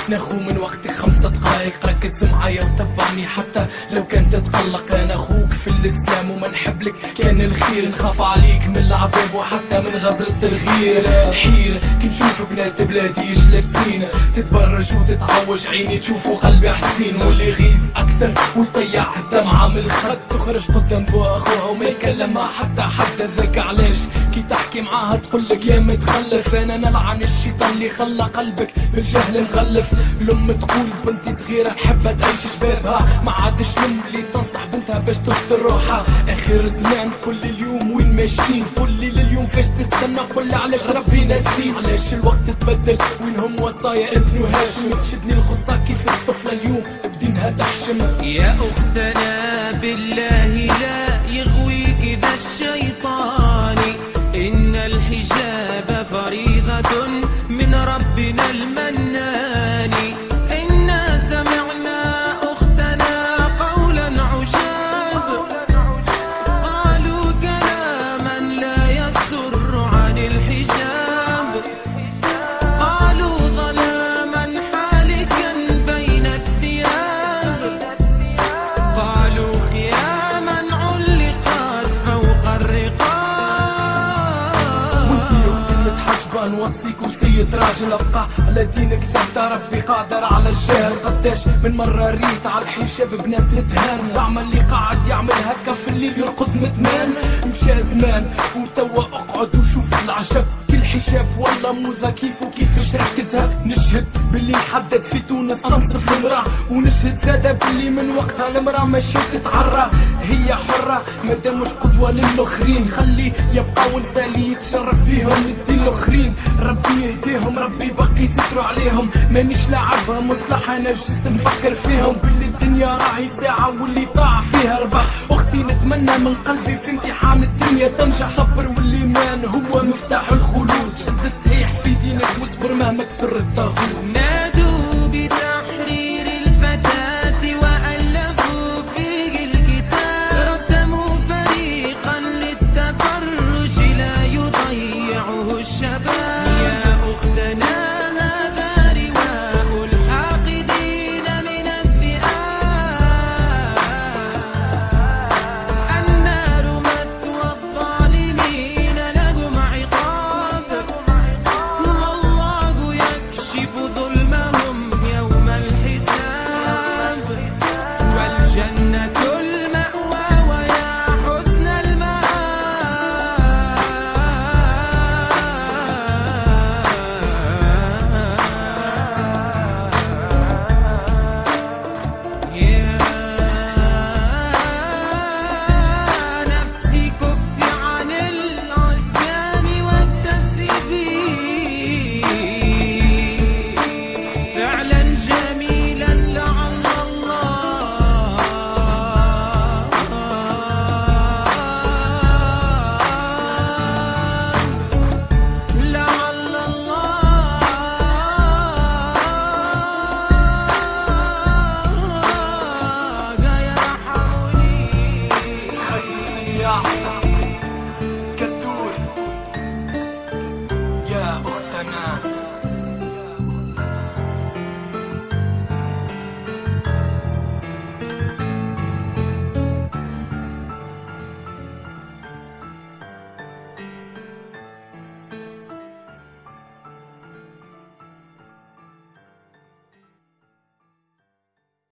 ناخو من وقتك 5 دقايق، ركز معايا وتبعني حتى لو كنت تقلق. انا اخوك في الاسلام وما نحبلك كان الخير، نخاف عليك من العذاب وحتى من غزرة الغير. الحير كي نشوف بنات بلادي ايش لابسين، تتبرج وتتعوج عيني تشوفوا قلبي حسين، واللي يغيظ اكثر ويطيع الدمعة من الخد تخرج قدام بو اخوها وما يكلم مع حتى حد. ذاك علاش كي تحكي معاها تقولك يا متخلف، انا نلعن الشيطان اللي خلى قلبك بالجهل مغلف. الام تقول بنتي صغيرة نحبها تعيش شبابها، ما عادش الام اللي تنصح بنتها باش تستر روحها. اخر زمان كل اليوم وين ماشيين، قول لي لليوم فاش تستنى، قول لي علاش ربي ناسين، علاش الوقت تبدل وينهم وصايا ابن هاشم. تشدني الخصة كيف الطفلة اليوم بدينها تحشم. يا اختنا بالله لا يغويك ذا الشيطان، إن الحجاب فريضة من ربنا المنان. إنا سمعنا أختنا قولا عشاب، قالوا كلاما لا يسر عن الحجاب، قالوا ظلاما حالكا بين الثياب، قالوا خياما علقت فوق الرقاب. نوصيك وصية راجل ابقى على دينك ثابت، ربي قادر على الجهل. قداش من مرة ريت على الحجاب بنات تتهان، زعما اللي قاعد يعمل هكا في الليل يرقد متمان. مشى زمان وتوا اقعد وشوف العجب، كل حجاب والله موزة كيف وكيفاش ركزها. نشهد باللي حدد في تونس تنصف المرأة، ونشهد زادة باللي من وقتها المرأة ماشية تتعرى. هي حرة مادام مش قدوة للآخرين، خلي يبقى ونسالي يتشرف بيهم ندي الآخرين. ربي يهديهم ربي بقي ستروا عليهم، مانيش لاعبها مصلحة انا جست نفكر فيهم. باللي الدنيا راهي ساعة واللي طاع فيها ربح. اختي نتمنى من قلبي في امتحان الدنيا تنجح، صبر والايمان هو مفتاح الخلود. شد الصحيح في دينك واصبر مهما كثر الطاغوت. نادوا بتحرير الفتاة وألفوا فيه الكتاب، رسموا فريقا للتبرج لا يضيعه الشباب. يا أختنا هذا رواء الحاقدين من الذئاب، النار مثوى الظالمين لهم عقاب، والله يكشف ظلمهم يوم الحساب، والجنة